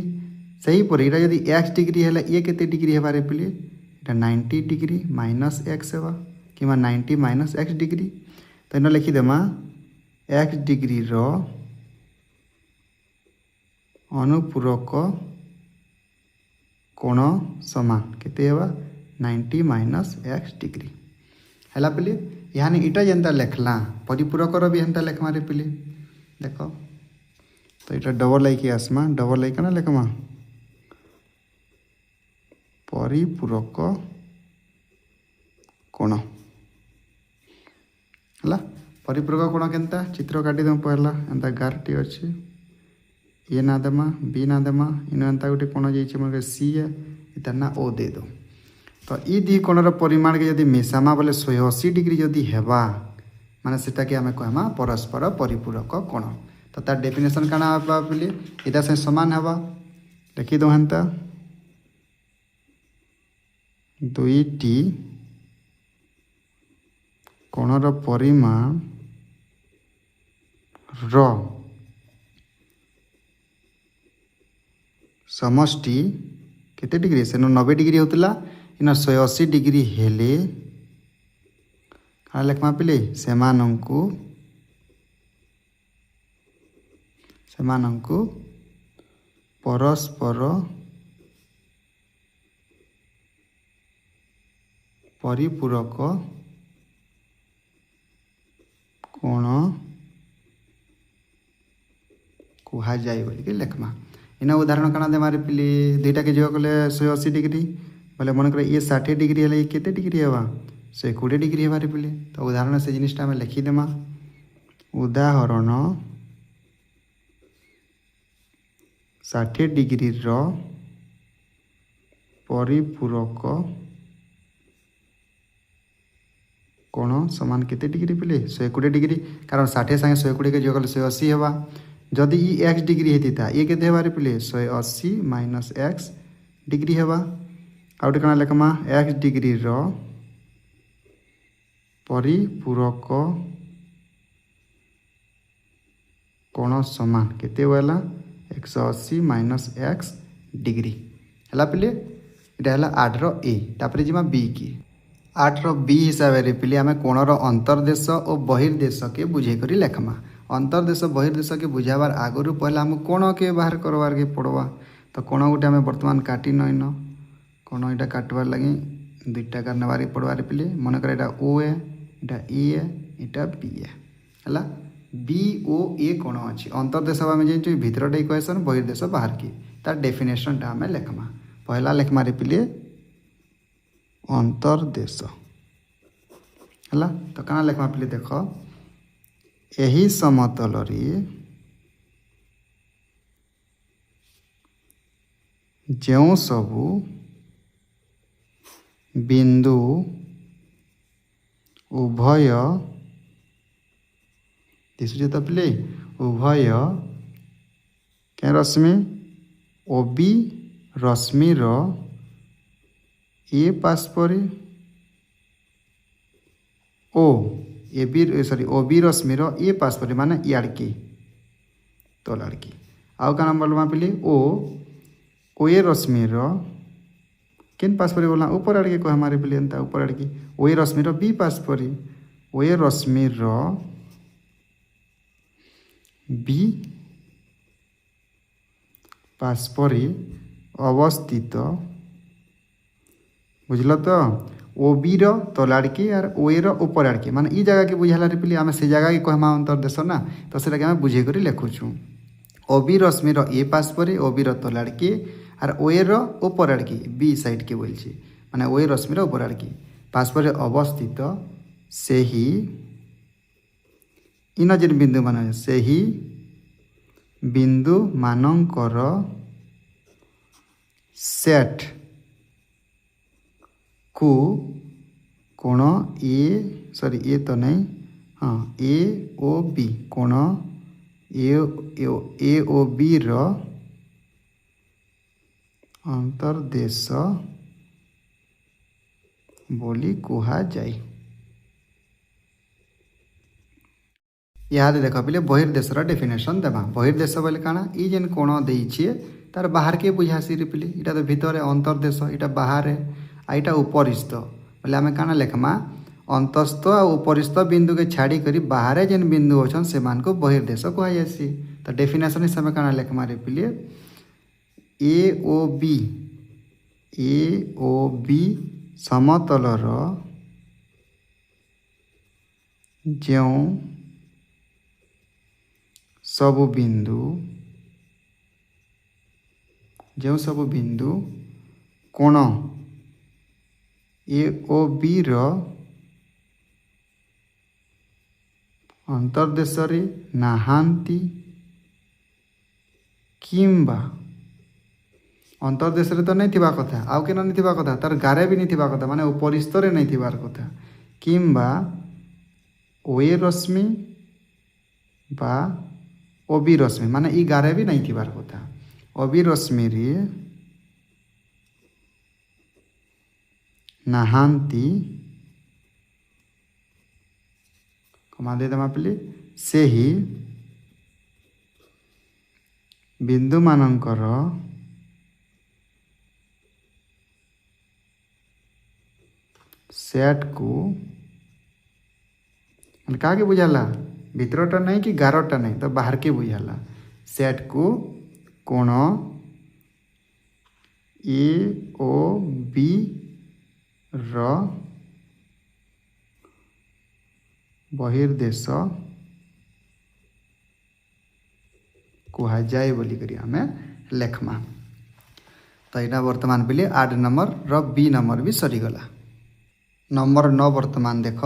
Speaker 1: सही पर यहाँ जब x डिग्री है ये केते डिग्री हेबारे पिले 90 डिग्री माइनस x हेबा कि 90 माइनस एक्स डिग्री तो इन लिखिदेमा एक्स डिग्री रो अनुपूरक कोण समान केते हेबा 90 माइनस एक्स डिग्री हैला पिले यानी इटा जेनता लेखला परिपूरक रो भी हेनता लेखमा रे पिले देखो तो इटा डबल आई के आसमा डबल आई कना लेखमा परिपूरक कोण हला परिपूरक कोण केनता चित्र काटी दम पहला एंता गारटी अछि ये ना देमा बी ना देमा इन एंता गोटे कोण जाइछे मन सी है इता ना ओ दे दो तो ई दी कोणर परिमाण के यदि मिसामा बोले 180 डिग्री यदि हेबा माने सेटा के हमें कहमा परस्पर परिपूरक कोण तो तार डेफिनेशन काना आबा बोले इटा से समान हेबा लिखि दो हंता दुईटी कोणर परिमाण रो समष्टि केते डिग्री से 90 डिग्री होतला इन 180 डिग्री हेले का लेखमा पिले सेमानंकु परस्पर परिपूरक कोण कुहा जाए बोलिके लेखमा इन उदाहरण काना दे मारे पिले दुईटा के जो कले 180 डिग्री बोले मन करे ये 60 डिग्री हेले केते डिग्री हेबा 120 डिग्री हेबा रे पिले तो उदाहरण से जिनिसटा में लिखि देमा उदाहरण 60 डिग्री रो परिपूरक कोण समान केते डिग्री पिले 120 डिग्री कारण 60 संगे 120 के जो कले 180 हेबा जदि ई एक्स डिग्री हेती था ये केते हेबा रे पिले 180 माइनस एक्स डिग्री हेबा आउटे कना लेखमा एक्स डिग्री रो परिपूरक कोण समान केते वाला 180 माइनस एक्स डिग्री हला पिले इटा हला 8 रो ए तापरे जिमा बी की 8 रो बी हिसाब रे पिले आमे कोणर अंतर्देश और बहिर्देश के बुझे करी लेखमा अंतर्देश बहिर्देश के बुझाबार आगरु पहला हम कोण के बाहर करवार के पड़वा तो कोण गोटे आम बर्तमान काटी नईन कोण यहाँ काटवार लगे दुईटा कार नबार पड़वार पिले मन कर यहाँ ओ ए यहाँ ई ए यहाँ बी ए है बी ओ ए कोण अच्छी अंतर्देश आम जानी भितर इक्वेशन बहिर्देश बाहर की तार डेफिनेशन टा आम लेखमा पहला लेखमा रे पिले अंतर्देश है तो कना लेखमा पिले देख यही समतल जो सबू बिंदु उभय दिशुचे तो पिले उभय क्या रश्मि ओबी रश्मि रो ए पासपरी O A B sorry O B रश्मि रो ए पासपरी माने याड़की तो लड़की आउ का नाम बोलवा पिले ओ ए रश्मि रो किन पासपरी बोलना ऊपर आड़के को हमारे पिले एंता ऊपर आड़की ओ ए रश्मि रो बी पासपरी ओ ए रश्मि रो बी पासपरी अवस्थित बुझल तो ओ बी रो तलाड़की और ओ ए रो ऊपर आड़की माने ई जगह के बुझाला रे पिले आमे से जगह के कहमा अंतर्देश ना तो सेटा के आमे बुझे करी लिखुछु ओ बी रश्मि रो ए पासपरी ओ बी रो तलाड़की और ओ ए रो ऊपर आड़की बी साइड के बोलछि माने ओ ए रश्मि रो ऊपर आड़की पासपरी अवस्थित से ही इन जिन बिंदु मान से ही बिंदु मानकर सेट को कोण ए सॉरी ए तो नहीं हाँ ए ओ बी कोण ए ओ बी रो अंतर्देश बोली कुहा जाए यहाँ देख पे बहिर्देशर डेफिनेशन देवा बहिर्देश बोले काना ई जेन कोण देइछे तार बाहर के बुझासी रे पिले इटा तो भितर अंतर्देश इटा बाहर आ इटा उपरिस्थ बोले आम काना लेखमा अंतस्थ और उपरिस्थ बिंदु के छाड़ी करी बाहर जेन बिंदु अच्छन से मान को बहिर्देश कहुसी। तो डेफिनेशन हिसाब से कण लेखमा रे पिले ए ओ बी समतलर जो सबु बिंदु कोण ए ओ बी रो अंतर्देश रे नाहांती किंबा अंतर्देश रे तो नहीं थिबा कथा आउ के नहीं थिबा कथा तार गारे भी नहीं थिबा कथा माने उपरिस्थ रे नहीं थिबार कथा किंबा ओए रश्मि बा ओबी रश्मि माने ई गारे भी नहीं थिबार कथा ओबी रश्मि रे नाहांती कमा दे दमा पिले से ही बिंदु मानकर सेट को क्या के बुझाला भीतरटा नहीं कि गारटा नहीं तो बाहर के बुझाला सेट को कोण ए ओ बी रो बहिर्देश कह जाए बोली करी आमे लेखमा। तो यहाँ वर्तमान पिले 8 नंबर रो बी नंबर भी सरीगला। नंबर 9 वर्तमान देख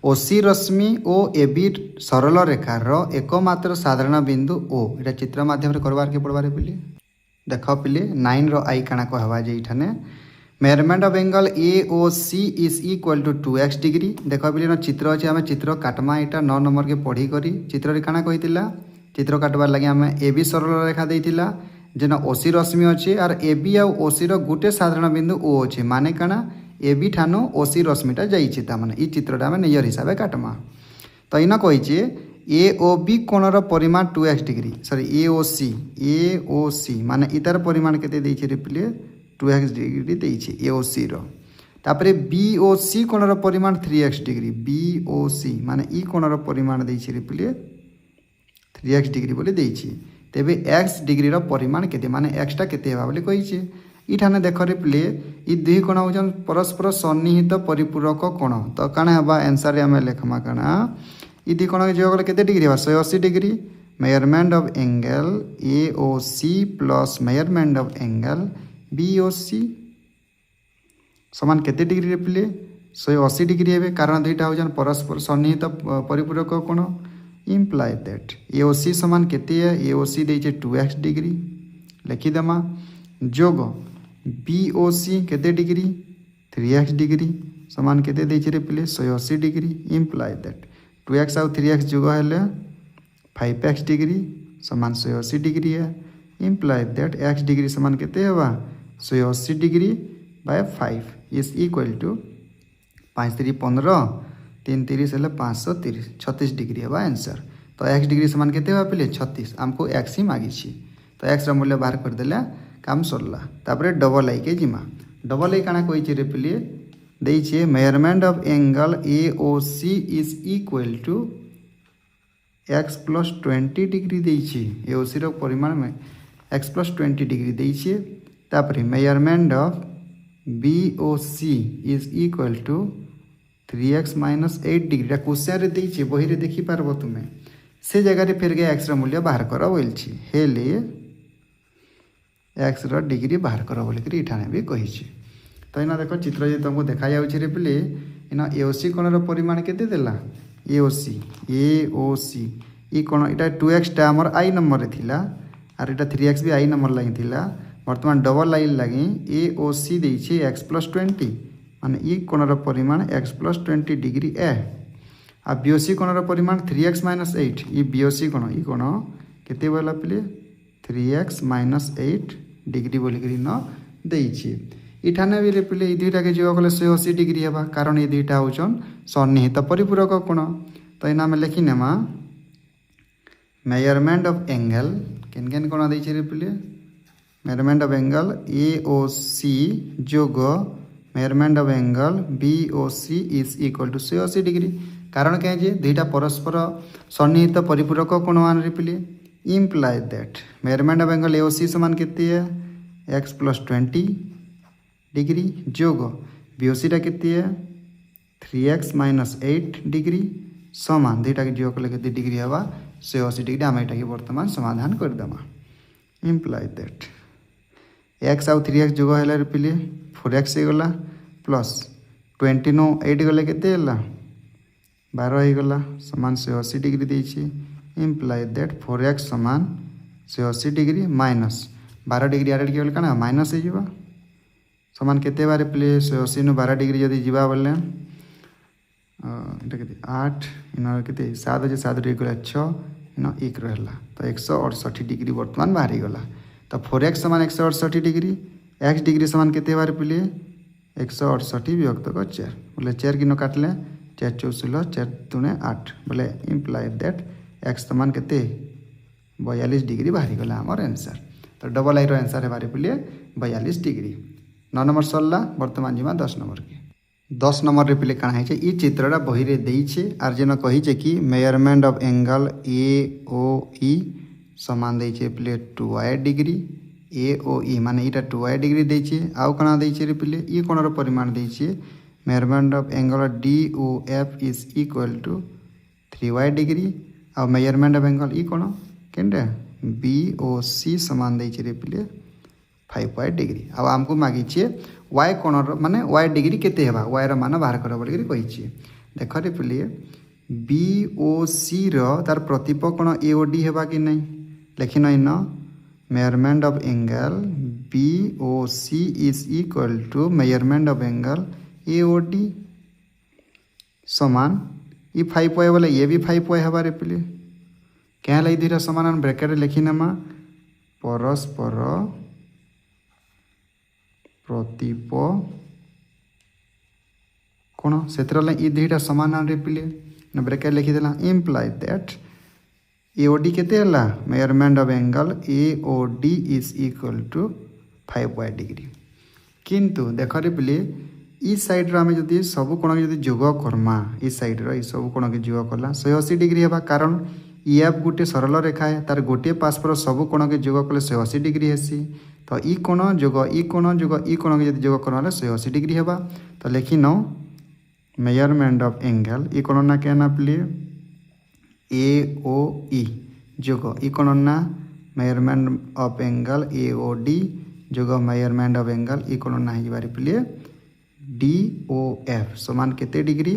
Speaker 1: ओसी रश्मि ओ एबी सरल रेखार एकमात्र साधारण बिंदु ओ इटा चित्र माध्यम करवार के पड़वार पिले देख पिले 9 रो आई काना कहवा जे इठाने measurement of angle A O C is equal to 2x degree देख पिले न चित्र अच्छे आम चित्र काटमा यहाँ 9 नंबर के पढ़ी करी चित्र काना कही चित्र काटबार लगे आम ए बी सरल रेखा देइतिला जेन ओसी रश्मि अच्छे और ए बी आ ओसी रो गुटे साधारण बिंदु ओ अच्छे माने काना ए बी ठानु ओसी रश्मिटा जाइए ताने ई चित्रटा आम निजर हिसाब से काटमा। तो इन कही ए ओ बी कोणर परिमाण 2x डिग्री सॉरी ए ओ सी माने इतार परिमाण केते देइछे रे पिले 2x डिग्री देइछे ए ओ सी रो तापरे बी ओ सी कोणर परिमाण 3x डिग्री बी ओ सी माने ई कोणर परिमाण देइछे रे पिले 3x डिग्री बोली देइछे तेबे x डिग्री रो परिमाण केते माने x टा केते हेबा बोली कहिछे इठाने देख रे पिले ई दुई कोण होजन परस्पर सन्निहित परिपूरक कोण तो काना हेबा आंसर रे हमें लेखमा काना ई दुई कोण के जोग केते डिग्री हेबा 180 degree measurement of angle A O C plus measurement of angle B O C समान केते डिग्री रे पिले 180 डिग्री हेबे कारण दुईटा होजन परस्पर सन्निहित परिपूरक कोण imply that A O C समान केते है ए ओ सी देइछे 2x डिग्री लिखिदेमा जोग बी ओ सी केते डिग्री 3x डिग्री समान केते देइछे रे पिले 180 डिग्री इम्प्लाय दैट 2x आउ 3x जोग हेले 5x डिग्री समान 180 डिग्री है इम्प्लाय दैट x डिग्री समान केते हेबा 180 degree by 5 is equal to 5 3 15 3 30 हेले 530 36 डिग्री हेबा आंसर। तो x डिग्री समान केते हेबा पिले 36 हमको x ही मागी छी तो x रो मूल्य बाहर कर देला काम सरला तापरे डबल आई के जिमा डबल आई काना कहि रे पिले देइछे measurement of angle A O C is equal to x plus 20 degree देइछे ए ओ सी रो परिमाण में x प्लस 20 डिग्री देइछे तापरे measurement of B O C is equal to 3x minus 8 degree question रे देइछे बही रे देखि पारबो तुमे से जगह रे फिर गए x रो मूल्य बाहर करा बोलछि हेले x रो डिग्री बाहर कर बोलिक इठाने भी कही। तो इना देख चित्र जो तुमको देखा जाऊे पिले इना ए ओ सी कोणर परिमाण केते देला ए ओ सी ई कोण इटा 2x टा हमर आई नंबर रे थिला आर इटा 3x भी आई नंबर लागि थिला वर्तमान डबल लाइन लगी ए ओ सी देइछे x प्लस 20 माने ई कोणर परिमाण x प्लस 20 डिग्री ए आ बी ओ सी कोणर परिमाण 3x minus 8 E B O सी कोण ई कोण केते बोला पिले 3x माइनस 8 डिग्री बोलिक न देइछे इठाने भी पिले ई दुईटा के जोग कले 180 डिग्री हेबा कारण ये दुईटा होचन सन्निहित परिपूरक कोण। तो इना में लिखि नेमा मेजरमेंट ऑफ एंगल केन केन कोण देइछे रे पिले measurement of angle A O C जोग measurement of angle BOC is equal to 180 degree. कारण क्या जे दुईटा परस्पर सन्निहित परिपूरक कोण मान रिपिले imply that measurement of angle AOC समान केते है x + 20 डिग्री जोग BOC टा केते है 3x - 8 डिग्री समान दुईटा के जोग कले केते डिग्री हवा 180 डिग्री। आम एटा के वर्तमान समाधान कर देमा इम्प्लाइ दैट x आउ 3x जोग है रिपिले 4x हो गला प्लस 20 नो 8 गले केते हला 12 हो गला समान 180 डिग्री देछि इम्प्लाइ दैट 4x समान 180 डिग्री माइनस 12 डिग्री आरे के कना माइनस हो जिबा समान केते बारे प्ले 180 नो 12 डिग्री जदी जिबा बोले एटा केते 8 इना केते 7 जे 7 रे गला 6 इना 1 रहला तो 168 डिग्री वर्तमान बाहरी गला। तो 4x समान 168 डिग्री x डिग्री समान केते बारे प्ले 168 विभक्त 4 बोले 4 किनो काटले 4 × 4 4 × 8 बोले इम्प्लाइ दैट x समान केते 42 डिग्री बाहरी गला हमर आंसर। तो डबल आई रो आंसर है बारे प्ले 42 डिग्री। 9 नंबर सरला वर्तमान जिमा 10 नंबर के 10 नंबर रे प्ले काना है ई चित्रटा बही रे देई छे आर जेना कहि छे कि मेजरमेंट ऑफ एंगल AOE समान देई छे प्ले 2y डिग्री AOE माने इटा 2y डिग्री देई छे आउ कना देई छे रे प्ले ई कोणर परिमाण देई छे measurement of angle DOF is equal to 3y degree आउ मेजरमेंट ऑफ एंगल ई कोण केनटा BOC समान देई छे रे प्ले 5y डिग्री आउ हमको मागी छे y कोणर माने y डिग्री केते हेबा y रो मान बाहर कर बोली कहि छे देख रे प्ले BOC रो तार प्रतिपक कोण AOD हेबा कि नहीं लिखि नै न measurement of angle BOC is equal to measurement of angle AOD समान ई 5y बोले ये भी 5y हेबा रे प्ले क्या लई धीरा समान ब्रैकेट लिखि नमा परस्पर प्रतिप कोण सेतरा ई दुईटा समान रे प्ले ब्रैकेट लिखि देला इम्प्लाइ दैट AOD केते हला measurement of angle AOD is equal to 5y degree किंतु देख रे प्ले ई साइड रो हमें जदी सब कोण के जदी जोग करमा ई साइड रो ई सब कोण के जोग करला 180 डिग्री हेबा कारण EF गोटे सरल रेखा है तार गोटे पास पर सब कोण के जोग कले 180 डिग्री हेसी तो ई कोण जोग ई कोण जोग ई कोण के जदी जोग करला 180 डिग्री हेबा तो लिखि न मेजरमेंट ऑफ एंगल ई कोण ना के ना प्ले AOE जोग ई कोण ना मेजरमेंट ऑफ एंगल AOD जोग मेजरमेंट ऑफ एंगल ई कोण ना ही बारे प्ले DOF समान केते डिग्री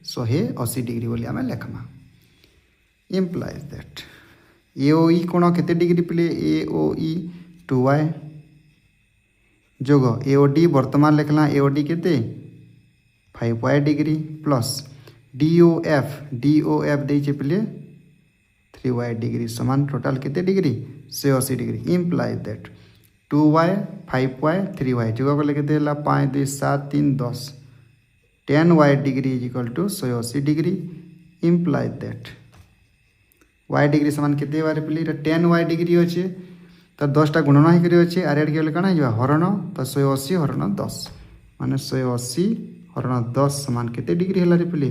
Speaker 1: 180 डिग्री बोली आमे लेखमा इम्प्लाइज दैट AOE कोण केते डिग्री प्ले AOE 2y जोग AOD वर्तमान लेखला AOD केते 5y डिग्री प्लस DOF दे छे प्ले 3y डिग्री समान टोटल केते degree 180 degree imply that 2y 5y 3y जोग कले केते हला 5 2 7 3 10 10y degree is equal to 180 degree imply that y degree समान केते बारे प्ले 10y डिग्री होचे तो 10 टा गुणन ही करी होचे आर एड के काना हिबा हरण तो 180 हरण 10 माने 180 हरण 10 समान केते डिग्री हला रे प्ले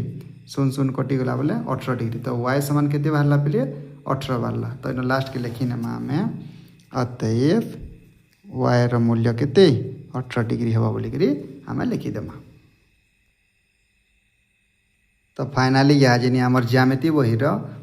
Speaker 1: 0 कटि गला बोले 18 डिग्री तो y समान केते बाहरला प्ले 18 बाहरला तो इन लास्ट के लिखि ना हमें अतएव y रो मूल्य केते 18 डिग्री हवा बोली करी हमें लिखि देमा। तो फाइनाली यहाँ जे आमर ज्यामिति बही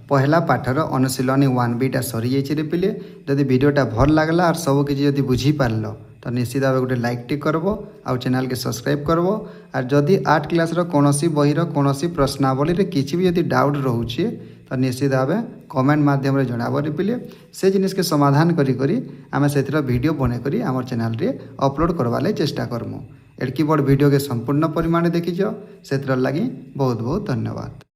Speaker 1: पहला पाठर अनुशीलनी 1B सरी जाइए रे पिले जदि वीडियोटा भल लागला और सब किसी जदि बुझी पारल तो निश्चित भाव गोटे लाइक टी करबो आउ चैनल के सब्सक्राइब करबो और जदि 8 क्लास कोनोसी बही कोनोसी प्रश्नावली रे किछि भी जदि डाउट रहउछि तो निश्चित भाव कमेंट माध्यम रे जणाबो रे पिले से जिनिस के समाधान करी करी आमे सेतिर वीडियो बने करी हमर चैनल रे अपलोड करबा ले चेष्टा करमु। एडकी बड़ वीडियो के संपूर्ण परिमाण देखिजो सेतिर लागि बहुत बहुत धन्यवाद।